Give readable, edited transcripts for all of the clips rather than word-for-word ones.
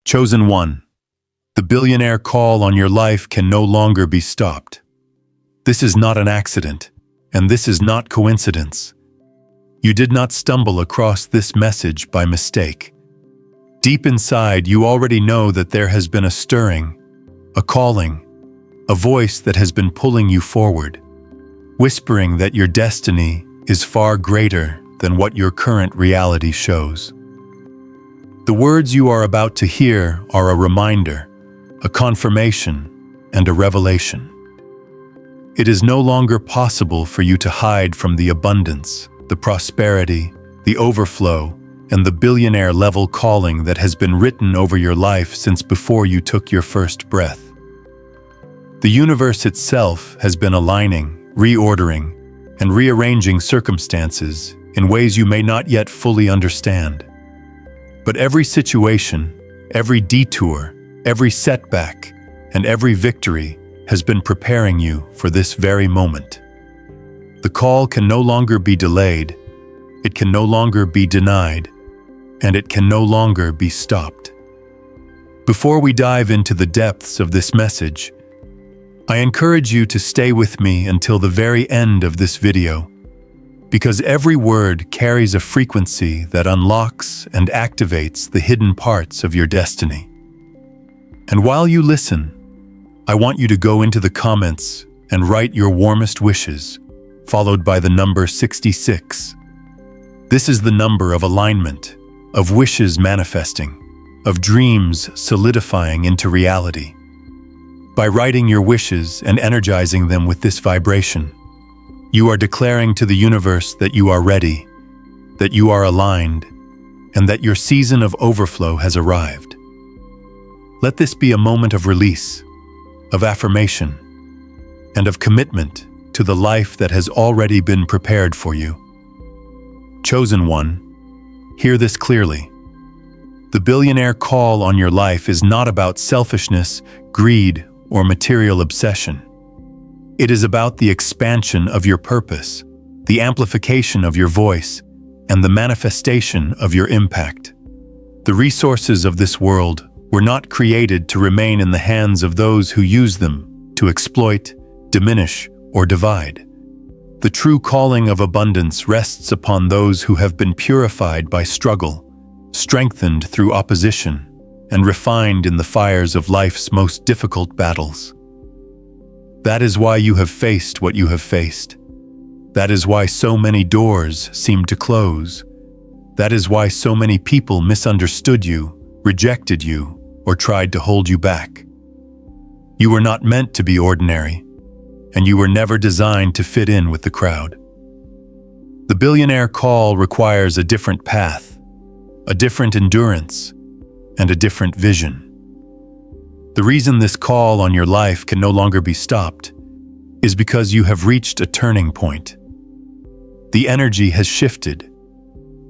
Chosen one. The billionaire call on your life can no longer be stopped. This is not an accident, and this is not coincidence. You did not stumble across this message by mistake. Deep inside, you already know that there has been a stirring, a calling, a voice that has been pulling you forward, whispering that your destiny is far greater than what your current reality shows. The words you are about to hear are a reminder, a confirmation, and a revelation. It is no longer possible for you to hide from the abundance, the prosperity, the overflow, and the billionaire-level calling that has been written over your life since before you took your first breath. The universe itself has been aligning, reordering, and rearranging circumstances in ways you may not yet fully understand. But every situation, every detour, every setback, and every victory has been preparing you for this very moment. The call can no longer be delayed, it can no longer be denied, and it can no longer be stopped. Before we dive into the depths of this message, I encourage you to stay with me until the very end of this video, because every word carries a frequency that unlocks and activates the hidden parts of your destiny. And while you listen, I want you to go into the comments and write your warmest wishes, followed by the number 66. This is the number of alignment, of wishes manifesting, of dreams solidifying into reality. By writing your wishes and energizing them with this vibration, you are declaring to the universe that you are ready, that you are aligned, and that your season of overflow has arrived. Let this be a moment of release, of affirmation, and of commitment to the life that has already been prepared for you. Chosen one, hear this clearly. The billionaire call on your life is not about selfishness, greed, or material obsession. It is about the expansion of your purpose, the amplification of your voice, and the manifestation of your impact. The resources of this world were not created to remain in the hands of those who use them to exploit, diminish, or divide. The true calling of abundance rests upon those who have been purified by struggle, strengthened through opposition, and refined in the fires of life's most difficult battles. That is why you have faced what you have faced. That is why so many doors seem to close. That is why so many people misunderstood you, rejected you, or tried to hold you back. You were not meant to be ordinary, and you were never designed to fit in with the crowd. The billionaire call requires a different path, a different endurance, and a different vision. The reason this call on your life can no longer be stopped is because you have reached a turning point. The energy has shifted.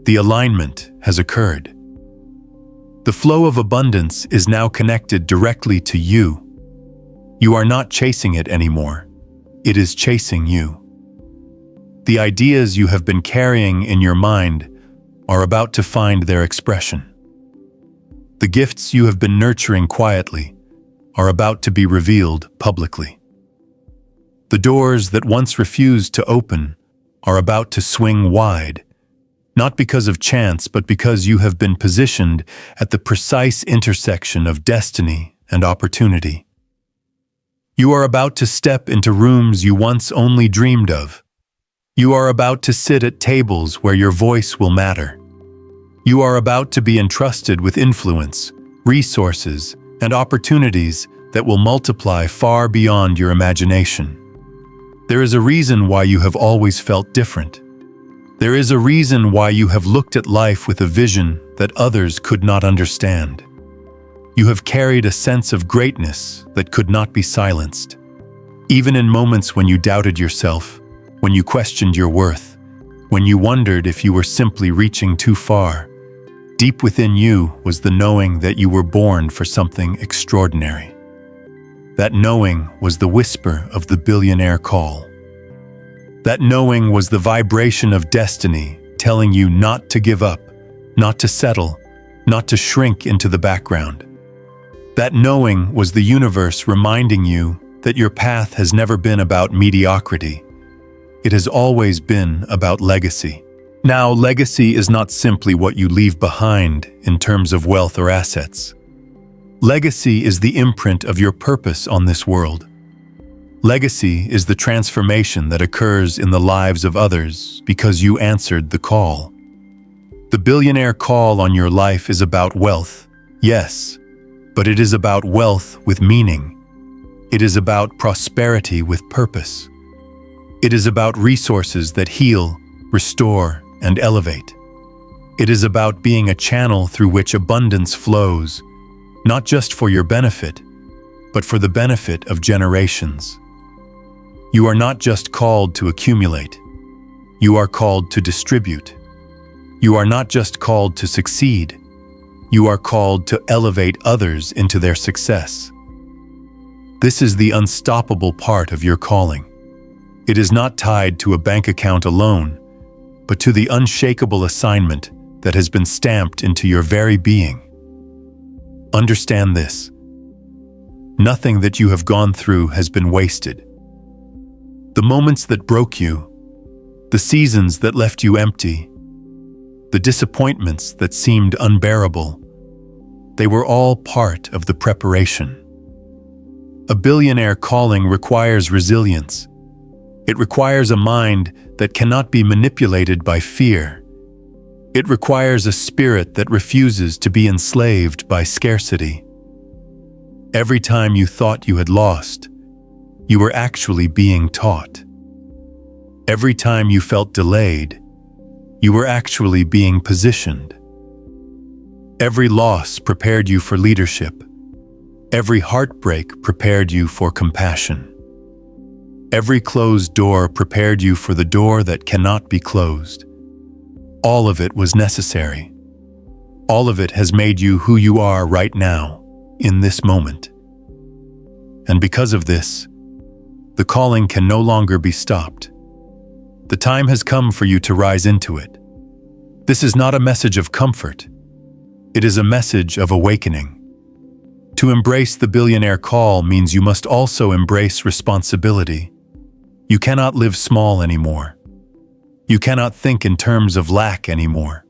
The alignment has occurred. The flow of abundance is now connected directly to you. You are not chasing it anymore. It is chasing you. The ideas you have been carrying in your mind are about to find their expression. The gifts you have been nurturing quietly are about to be revealed publicly. The doors that once refused to open are about to swing wide, not because of chance, but because you have been positioned at the precise intersection of destiny and opportunity. You are about to step into rooms you once only dreamed of. You are about to sit at tables where your voice will matter. You are about to be entrusted with influence, resources, and opportunities that will multiply far beyond your imagination. There is a reason why you have always felt different. There is a reason why you have looked at life with a vision that others could not understand. You have carried a sense of greatness that could not be silenced. Even in moments when you doubted yourself, when you questioned your worth, when you wondered if you were simply reaching too far, deep within you was the knowing that you were born for something extraordinary. That knowing was the whisper of the billionaire call. That knowing was the vibration of destiny telling you not to give up, not to settle, not to shrink into the background, That knowing was the universe reminding you that your path has never been about mediocrity. It has always been about legacy. Now, legacy is not simply what you leave behind in terms of wealth or assets. Legacy is the imprint of your purpose on this world. Legacy is the transformation that occurs in the lives of others because you answered the call. The billionaire call on your life is about wealth, yes, but it is about wealth with meaning. It is about prosperity with purpose. It is about resources that heal, restore, and elevate. It is about being a channel through which abundance flows, not just for your benefit, but for the benefit of generations. You are not just called to accumulate. You are called to distribute. You are not just called to succeed. You are called to elevate others into their success. This is the unstoppable part of your calling. It is not tied to a bank account alone, but to the unshakable assignment that has been stamped into your very being. Understand this. Nothing that you have gone through has been wasted. The moments that broke you, the seasons that left you empty, the disappointments that seemed unbearable, they were all part of the preparation. A billionaire calling requires resilience. It requires a mind that cannot be manipulated by fear. It requires a spirit that refuses to be enslaved by scarcity. Every time you thought you had lost, you were actually being taught. Every time you felt delayed, you were actually being positioned. Every loss prepared you for leadership. Every heartbreak prepared you for compassion. Every closed door prepared you for the door that cannot be closed. All of it was necessary. All of it has made you who you are right now, in this moment. And because of this, the calling can no longer be stopped. The time has come for you to rise into it. This is not a message of comfort. It is a message of awakening. To embrace the billionaire call means you must also embrace responsibility. You cannot live small anymore. You cannot think in terms of lack anymore.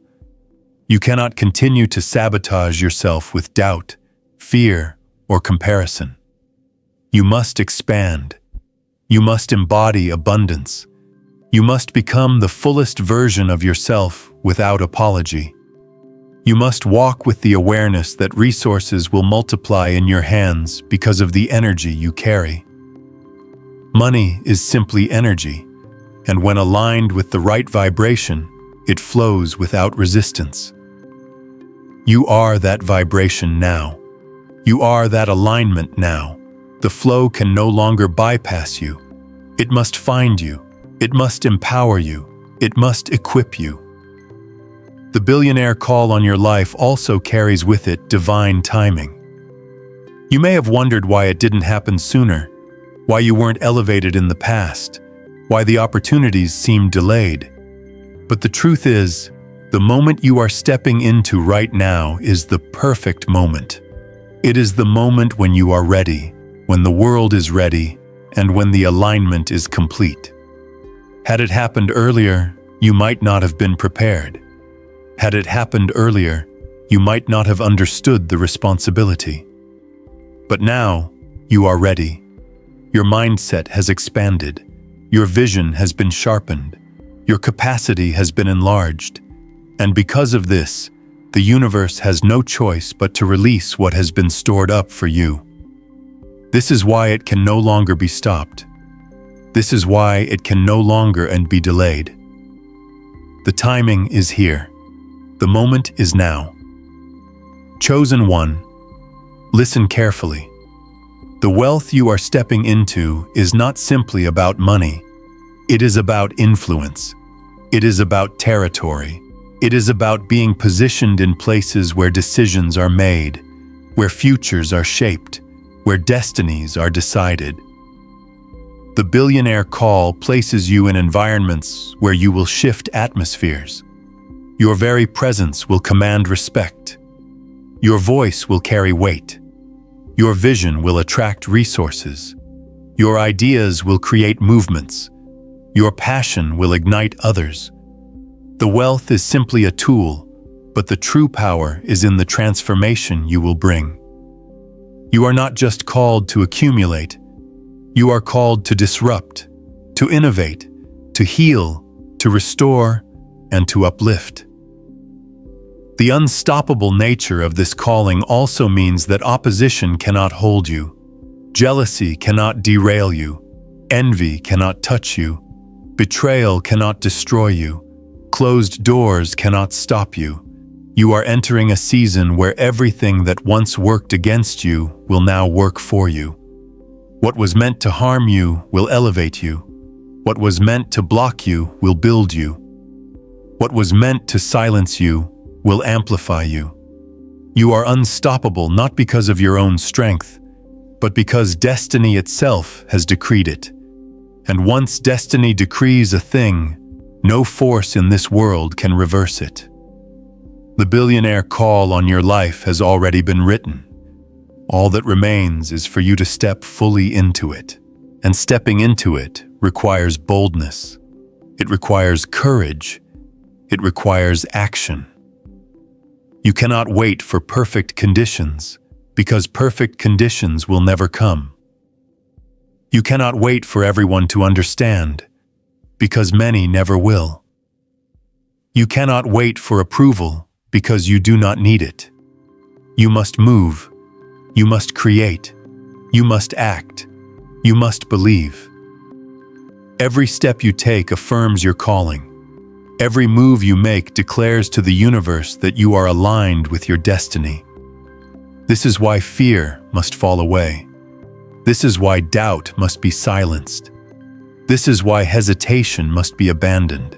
You cannot continue to sabotage yourself with doubt, fear, or comparison. You must expand. You must embody abundance. You must become the fullest version of yourself without apology. You must walk with the awareness that resources will multiply in your hands because of the energy you carry. Money is simply energy, and when aligned with the right vibration, it flows without resistance. You are that vibration now. You are that alignment now. The flow can no longer bypass you. It must find you. It must empower you. It must equip you. The billionaire call on your life also carries with it divine timing. You may have wondered why it didn't happen sooner, why you weren't elevated in the past, why the opportunities seemed delayed. But the truth is, the moment you are stepping into right now is the perfect moment. It is the moment when you are ready, when the world is ready, and when the alignment is complete. Had it happened earlier, you might not have been prepared. Had it happened earlier, you might not have understood the responsibility. But now, you are ready. Your mindset has expanded. Your vision has been sharpened. Your capacity has been enlarged. And because of this, the universe has no choice but to release what has been stored up for you. This is why it can no longer be stopped. This is why it can no longer and be delayed. The timing is here. The moment is now. Chosen one, listen carefully. The wealth you are stepping into is not simply about money. It is about influence. It is about territory. It is about being positioned in places where decisions are made, where futures are shaped, where destinies are decided. The billionaire call places you in environments where you will shift atmospheres. Your very presence will command respect. Your voice will carry weight. Your vision will attract resources. Your ideas will create movements. Your passion will ignite others. The wealth is simply a tool, but the true power is in the transformation you will bring. You are not just called to accumulate. You are called to disrupt, to innovate, to heal, to restore, and to uplift. The unstoppable nature of this calling also means that opposition cannot hold you. Jealousy cannot derail you. Envy cannot touch you. Betrayal cannot destroy you. Closed doors cannot stop you. You are entering a season where everything that once worked against you will now work for you. What was meant to harm you will elevate you. What was meant to block you will build you. What was meant to silence you will amplify you. You are unstoppable not because of your own strength, but because destiny itself has decreed it. And once destiny decrees a thing, no force in this world can reverse it. The billionaire call on your life has already been written. All that remains is for you to step fully into it. And stepping into it requires boldness. It requires courage. It requires action. You cannot wait for perfect conditions, because perfect conditions will never come. You cannot wait for everyone to understand, because many never will. You cannot wait for approval, because you do not need it. You must move. You must create. You must act. You must believe. Every step you take affirms your calling. Every move you make declares to the universe that you are aligned with your destiny. This is why fear must fall away. This is why doubt must be silenced. This is why hesitation must be abandoned.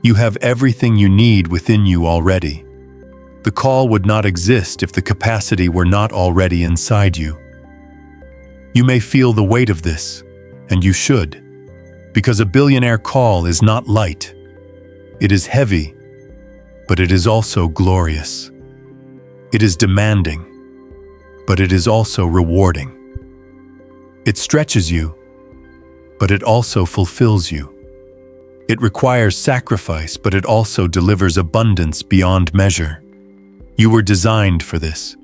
You have everything you need within you already. The call would not exist if the capacity were not already inside you. You may feel the weight of this, and you should, because a billionaire call is not light. It is heavy, but it is also glorious. It is demanding, but it is also rewarding. It stretches you, but it also fulfills you. It requires sacrifice, but it also delivers abundance beyond measure. You were designed for this.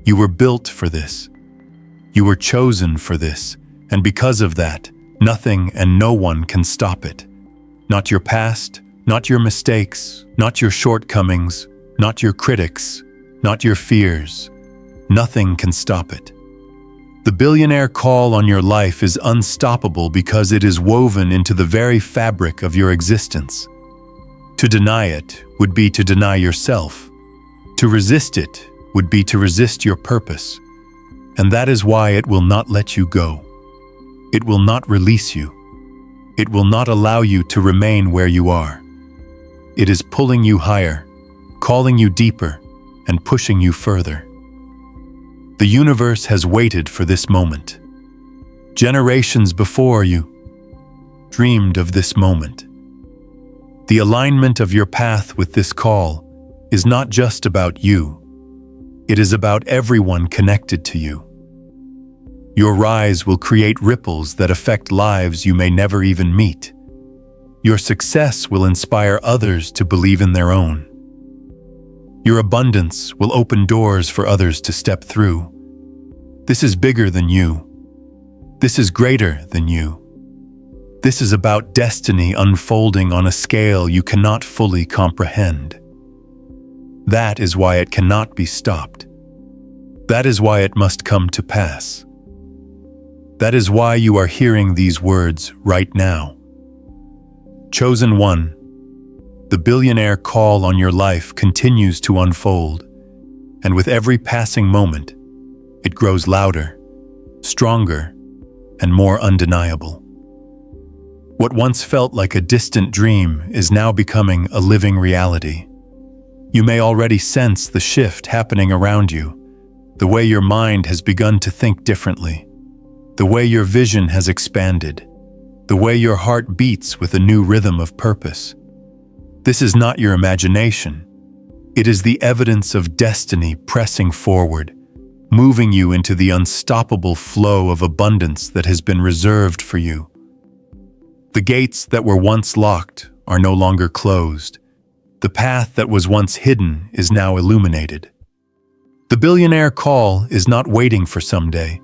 You were built for this. You were chosen for this, and because of that, nothing and no one can stop it. Not your past, not your mistakes, not your shortcomings, not your critics, not your fears. Nothing can stop it. The billionaire call on your life is unstoppable because it is woven into the very fabric of your existence. To deny it would be to deny yourself. To resist it would be to resist your purpose. And that is why it will not let you go. It will not release you. It will not allow you to remain where you are. It is pulling you higher, calling you deeper, and pushing you further. The universe has waited for this moment. Generations before you dreamed of this moment. The alignment of your path with this call is not just about you. It is about everyone connected to you. Your rise will create ripples that affect lives you may never even meet. Your success will inspire others to believe in their own. Your abundance will open doors for others to step through. This is bigger than you. This is greater than you. This is about destiny unfolding on a scale you cannot fully comprehend. That is why it cannot be stopped. That is why it must come to pass. That is why you are hearing these words right now. Chosen one, the billionaire call on your life continues to unfold, and with every passing moment, it grows louder, stronger, and more undeniable. What once felt like a distant dream is now becoming a living reality. You may already sense the shift happening around you, the way your mind has begun to think differently, the way your vision has expanded, the way your heart beats with a new rhythm of purpose. This is not your imagination. It is the evidence of destiny pressing forward, moving you into the unstoppable flow of abundance that has been reserved for you. The gates that were once locked are no longer closed. The path that was once hidden is now illuminated. The billionaire call is not waiting for someday.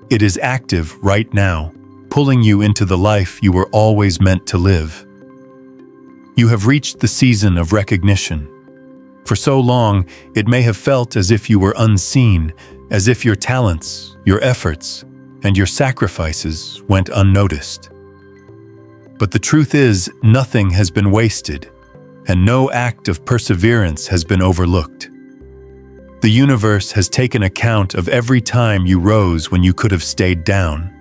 It is active right now, pulling you into the life you were always meant to live. You have reached the season of recognition. For so long, it may have felt as if you were unseen, as if your talents, your efforts, and your sacrifices went unnoticed. But the truth is, nothing has been wasted, and no act of perseverance has been overlooked. The universe has taken account of every time you rose when you could have stayed down.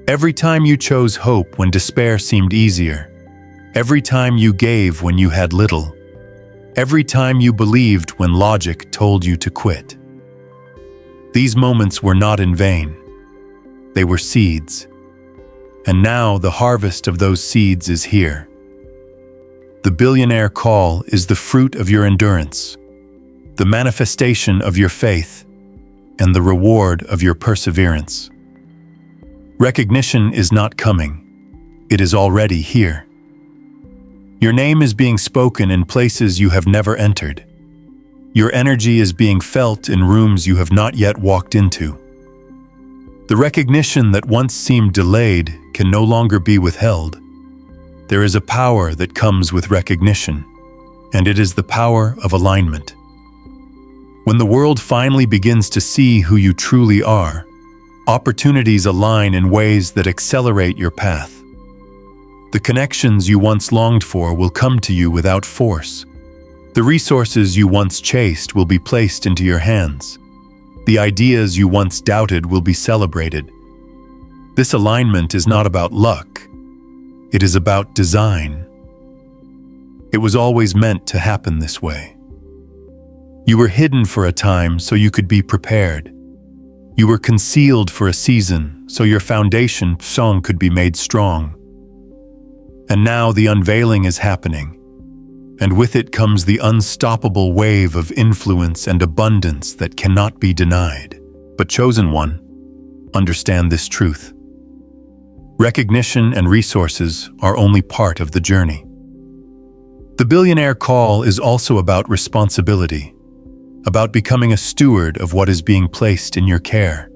Every time you chose hope when despair seemed easier. Every time you gave when you had little. Every time you believed when logic told you to quit. These moments were not in vain. They were seeds. And now the harvest of those seeds is here. The billionaire call is the fruit of your endurance, the manifestation of your faith, and the reward of your perseverance. Recognition is not coming. It is already here. Your name is being spoken in places you have never entered. Your energy is being felt in rooms you have not yet walked into. The recognition that once seemed delayed can no longer be withheld. There is a power that comes with recognition, and it is the power of alignment. When the world finally begins to see who you truly are, opportunities align in ways that accelerate your path. The connections you once longed for will come to you without force. The resources you once chased will be placed into your hands. The ideas you once doubted will be celebrated. This alignment is not about luck. It is about design. It was always meant to happen this way. You were hidden for a time so you could be prepared. You were concealed for a season so your foundation could be made strong. And now the unveiling is happening. And with it comes the unstoppable wave of influence and abundance that cannot be denied. But chosen one, understand this truth. Recognition and resources are only part of the journey. The billionaire call is also about responsibility, about becoming a steward of what is being placed in your care.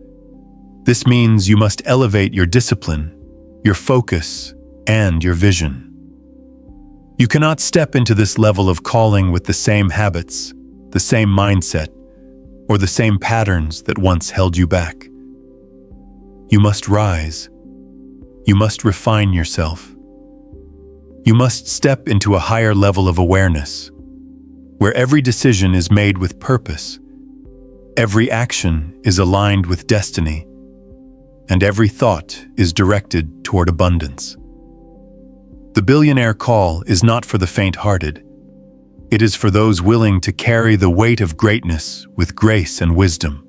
This means you must elevate your discipline, your focus, and your vision. You cannot step into this level of calling with the same habits, the same mindset, or the same patterns that once held you back. You must rise. You must refine yourself. You must step into a higher level of awareness, where every decision is made with purpose, every action is aligned with destiny, and every thought is directed toward abundance. The billionaire call is not for the faint-hearted. It is for those willing to carry the weight of greatness with grace and wisdom.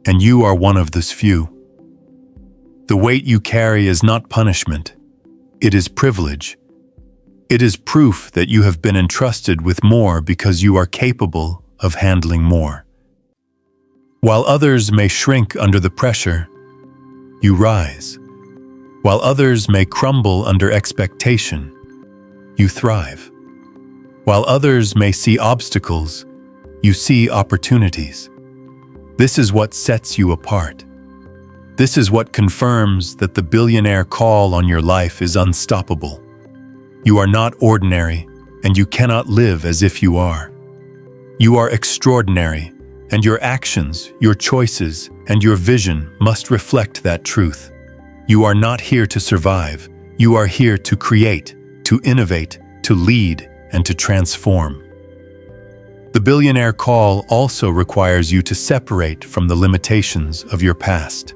And you are one of those few. The weight you carry is not punishment. It is privilege. It is proof that you have been entrusted with more because you are capable of handling more. While others may shrink under the pressure, you rise. While others may crumble under expectation, you thrive. While others may see obstacles, you see opportunities. This is what sets you apart. This is what confirms that the billionaire call on your life is unstoppable. You are not ordinary, and you cannot live as if you are. You are extraordinary, and your actions, your choices, and your vision must reflect that truth. You are not here to survive. You are here to create, to innovate, to lead, and to transform. The billionaire call also requires you to separate from the limitations of your past.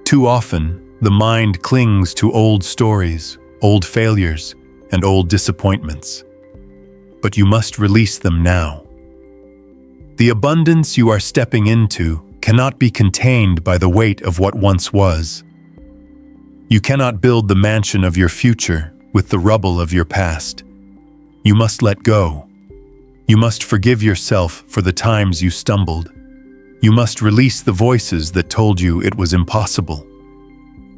Too often, the mind clings to old stories, old failures, and old disappointments. But you must release them now. The abundance you are stepping into cannot be contained by the weight of what once was. You cannot build the mansion of your future with the rubble of your past. You must let go. You must forgive yourself for the times you stumbled, You must release the voices that told you it was impossible.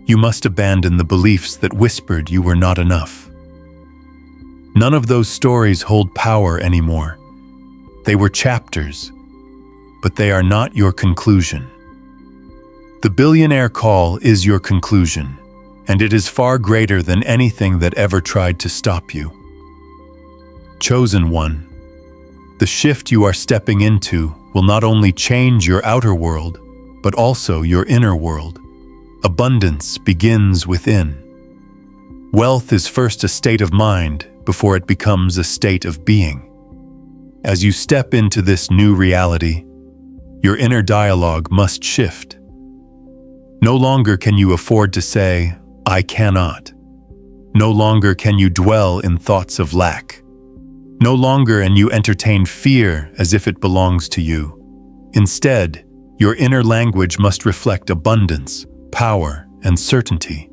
You must abandon the beliefs that whispered you were not enough. None of those stories hold power anymore. They were chapters, but they are not your conclusion. The billionaire call is your conclusion, and it is far greater than anything that ever tried to stop you. Chosen one, the shift you are stepping into will not only change your outer world, but also your inner world. Abundance begins within. Wealth is first a state of mind before it becomes a state of being. As you step into this new reality, your inner dialogue must shift. No longer can you afford to say, "I cannot." No longer can you dwell in thoughts of lack. No longer can you entertain fear as if it belongs to you. Instead, your inner language must reflect abundance, power, and certainty.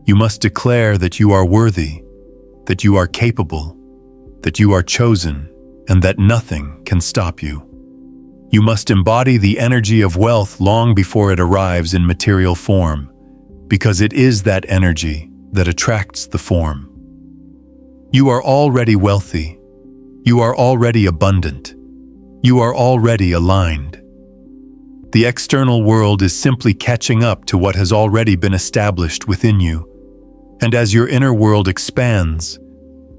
You must declare that you are worthy, that you are capable, that you are chosen, and that nothing can stop you. You must embody the energy of wealth long before it arrives in material form, because it is that energy that attracts the form. You are already wealthy. You are already abundant. You are already aligned. The external world is simply catching up to what has already been established within you. And as your inner world expands,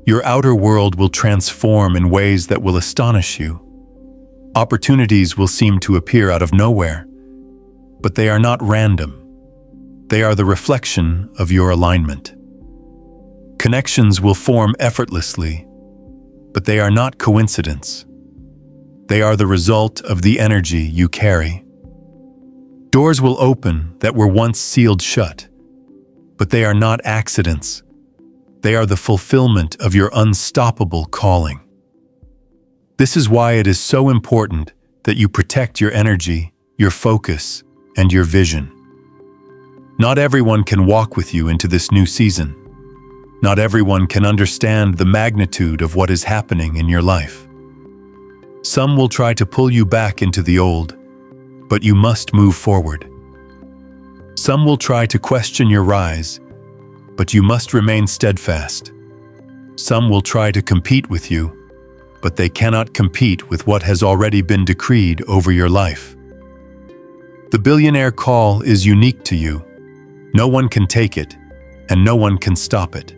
your outer world will transform in ways that will astonish you. Opportunities will seem to appear out of nowhere, but they are not random. They are the reflection of your alignment. Connections will form effortlessly, but they are not coincidence. They are the result of the energy you carry. Doors will open that were once sealed shut, but they are not accidents. They are the fulfillment of your unstoppable calling. This is why it is so important that you protect your energy, your focus, and your vision. Not everyone can walk with you into this new season. Not everyone can understand the magnitude of what is happening in your life. Some will try to pull you back into the old, but you must move forward. Some will try to question your rise, but you must remain steadfast. Some will try to compete with you, but they cannot compete with what has already been decreed over your life. The billionaire call is unique to you. No one can take it, and no one can stop it.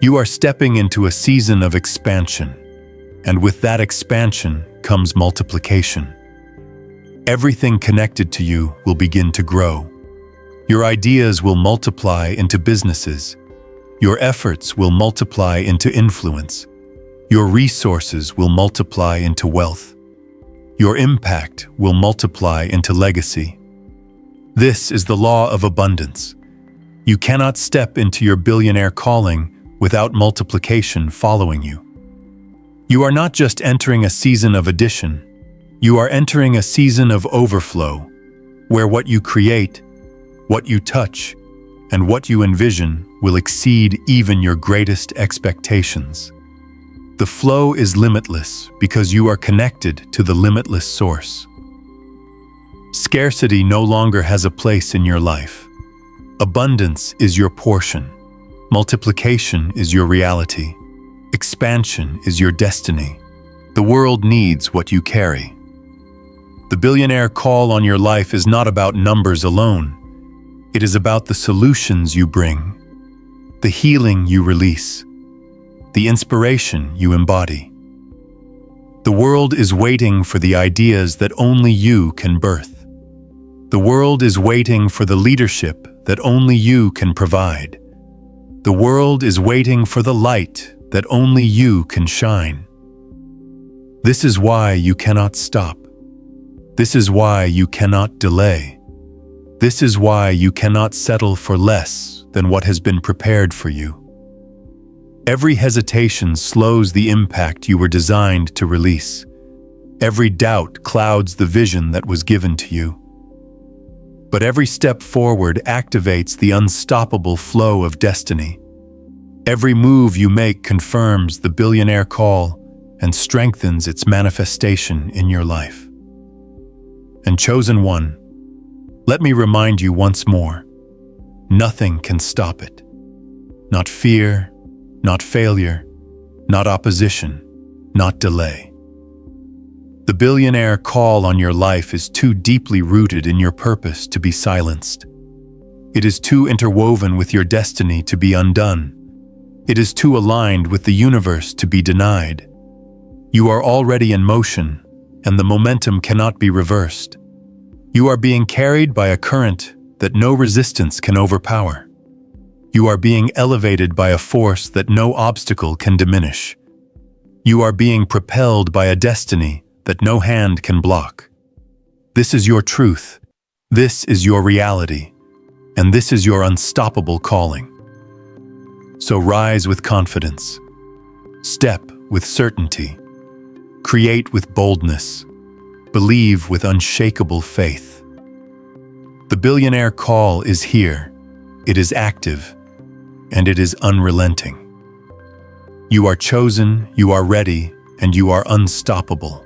You are stepping into a season of expansion, and with that expansion comes multiplication. Everything connected to you will begin to grow. Your ideas will multiply into businesses. Your efforts will multiply into influence. Your resources will multiply into wealth. Your impact will multiply into legacy. This is the law of abundance. You cannot step into your billionaire calling without multiplication following you. You are not just entering a season of addition, you are entering a season of overflow, where what you create, what you touch, and what you envision will exceed even your greatest expectations. The flow is limitless because you are connected to the limitless source. Scarcity no longer has a place in your life. Abundance is your portion. Multiplication is your reality. Expansion is your destiny. The world needs what you carry. The billionaire call on your life is not about numbers alone. It is about the solutions you bring, the healing you release, the inspiration you embody. The world is waiting for the ideas that only you can birth. The world is waiting for the leadership that only you can provide. The world is waiting for the light that only you can shine. This is why you cannot stop. This is why you cannot delay. This is why you cannot settle for less than what has been prepared for you. Every hesitation slows the impact you were designed to release. Every doubt clouds the vision that was given to you. But every step forward activates the unstoppable flow of destiny. Every move you make confirms the billionaire call and strengthens its manifestation in your life. chosen one, let me remind you once more, nothing can stop it. Not fear, not failure, not opposition, not delay. The billionaire call on your life is too deeply rooted in your purpose to be silenced. It is too interwoven with your destiny to be undone. It is too aligned with the universe to be denied. You are already in motion, and the momentum cannot be reversed. You are being carried by a current that no resistance can overpower. You are being elevated by a force that no obstacle can diminish. You are being propelled by a destiny that no hand can block. This is your truth. This is your reality. And this is your unstoppable calling. So rise with confidence. Step with certainty. Create with boldness. Believe with unshakable faith. The billionaire call is here. It is active, and it is unrelenting. You are chosen, you are ready, and you are unstoppable.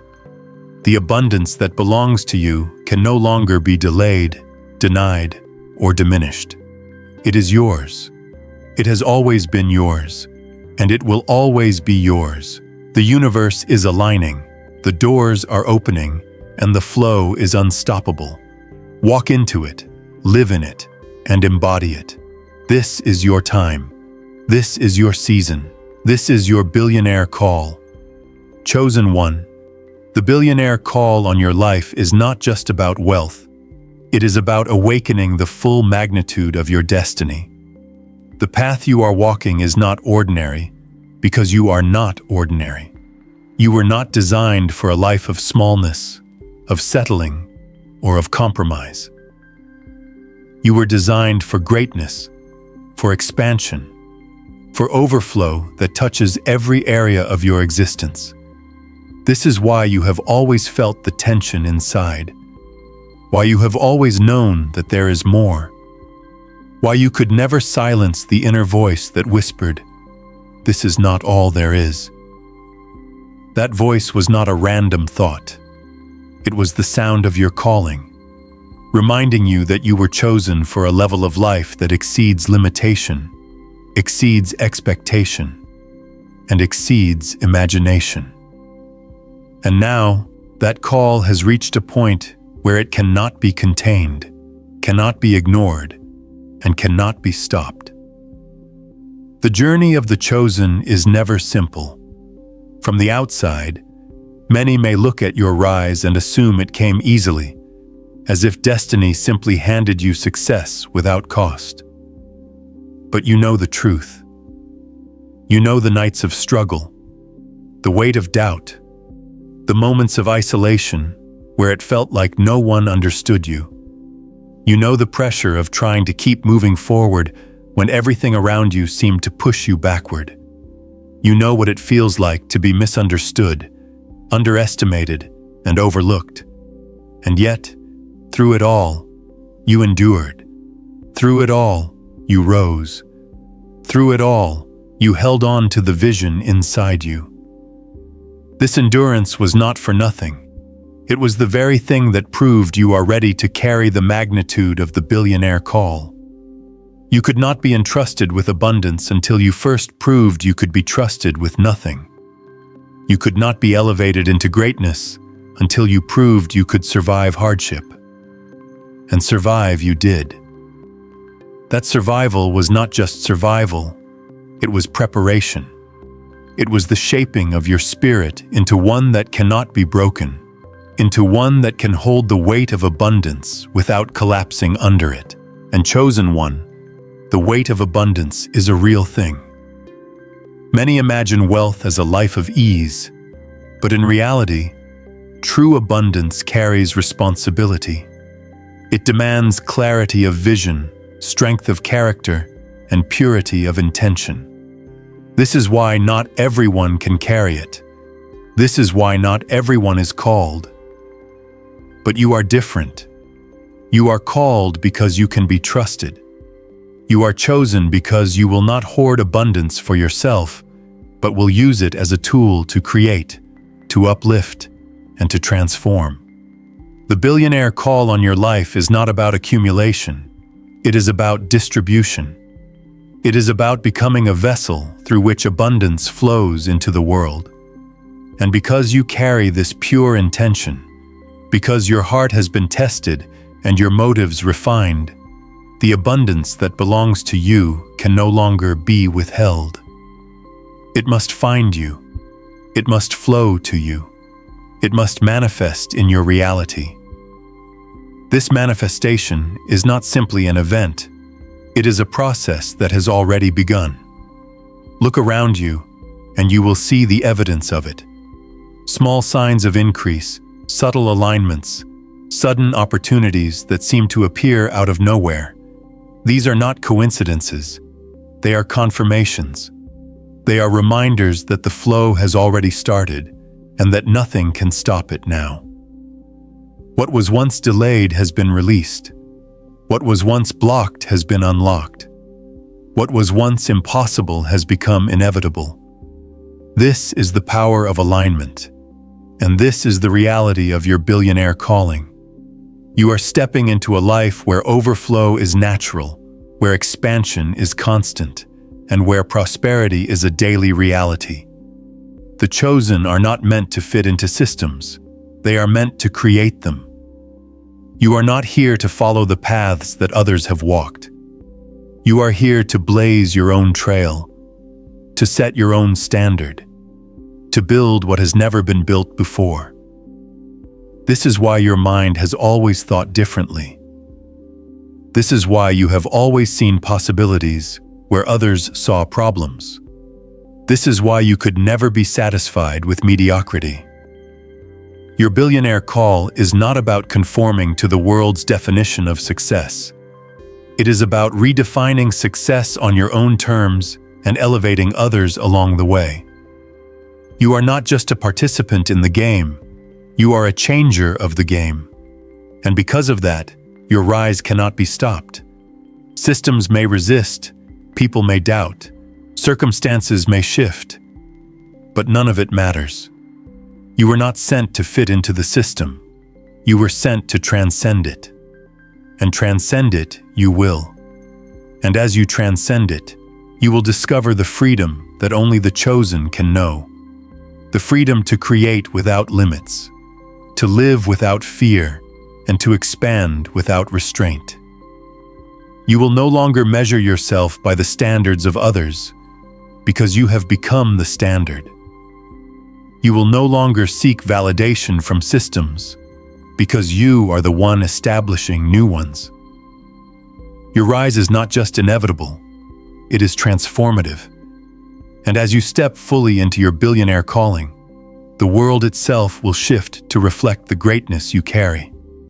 The abundance that belongs to you can no longer be delayed, denied, or diminished. It is yours. It has always been yours, and it will always be yours. The universe is aligning, the doors are opening, and the flow is unstoppable. Walk into it, live in it, and embody it. This is your time. This is your season. This is your billionaire call. Chosen one, the billionaire call on your life is not just about wealth. It is about awakening the full magnitude of your destiny. The path you are walking is not ordinary because you are not ordinary. You were not designed for a life of smallness, of settling, or of compromise. You were designed for greatness, for expansion, for overflow that touches every area of your existence. This is why you have always felt the tension inside, why you have always known that there is more, why you could never silence the inner voice that whispered, "This is not all there is." That voice was not a random thought. It was the sound of your calling, reminding you that you were chosen for a level of life that exceeds limitation, exceeds expectation, and exceeds imagination. And now, that call has reached a point where it cannot be contained, cannot be ignored, and cannot be stopped. The journey of the chosen is never simple. From the outside, many may look at your rise and assume it came easily, as if destiny simply handed you success without cost. But you know the truth. You know the nights of struggle, the weight of doubt, the moments of isolation where it felt like no one understood you. You know the pressure of trying to keep moving forward when everything around you seemed to push you backward. You know what it feels like to be misunderstood, underestimated, and overlooked. And yet, through it all, you endured. Through it all, you rose. Through it all, you held on to the vision inside you. This endurance was not for nothing. It was the very thing that proved you are ready to carry the magnitude of the billionaire call. You could not be entrusted with abundance until you first proved you could be trusted with nothing. You could not be elevated into greatness until you proved you could survive hardship. And survive you did. That survival was not just survival, it was preparation. It was the shaping of your spirit into one that cannot be broken, into one that can hold the weight of abundance without collapsing under it. And chosen one, the weight of abundance is a real thing. Many imagine wealth as a life of ease, but in reality, true abundance carries responsibility. It demands clarity of vision, strength of character, and purity of intention. This is why not everyone can carry it. This is why not everyone is called. But you are different. You are called because you can be trusted. You are chosen because you will not hoard abundance for yourself, but will use it as a tool to create, to uplift, and to transform. The billionaire call on your life is not about accumulation. It is about distribution. It is about becoming a vessel through which abundance flows into the world. And because you carry this pure intention, because your heart has been tested and your motives refined, the abundance that belongs to you can no longer be withheld. It must find you. It must flow to you. It must manifest in your reality. This manifestation is not simply an event. It is a process that has already begun. Look around you, and you will see the evidence of it. Small signs of increase, subtle alignments, sudden opportunities that seem to appear out of nowhere. These are not coincidences. They are confirmations. They are reminders that the flow has already started and that nothing can stop it now. What was once delayed has been released. What was once blocked has been unlocked. What was once impossible has become inevitable. This is the power of alignment, and this is the reality of your billionaire calling. You are stepping into a life where overflow is natural, where expansion is constant, and where prosperity is a daily reality. The chosen are not meant to fit into systems. They are meant to create them. You are not here to follow the paths that others have walked. You are here to blaze your own trail, to set your own standard, to build what has never been built before. This is why your mind has always thought differently. This is why you have always seen possibilities where others saw problems. This is why you could never be satisfied with mediocrity. Your billionaire call is not about conforming to the world's definition of success. It is about redefining success on your own terms and elevating others along the way. You are not just a participant in the game, you are a changer of the game. And because of that, your rise cannot be stopped. Systems may resist, people may doubt, circumstances may shift, but none of it matters. You were not sent to fit into the system. You were sent to transcend it. And transcend it, you will. And as you transcend it, you will discover the freedom that only the chosen can know. The freedom to create without limits, to live without fear, and to expand without restraint. You will no longer measure yourself by the standards of others, because you have become the standard. You will no longer seek validation from systems, because you are the one establishing new ones. Your rise is not just inevitable, it is transformative. And as you step fully into your billionaire calling, the world itself will shift to reflect the greatness you carry.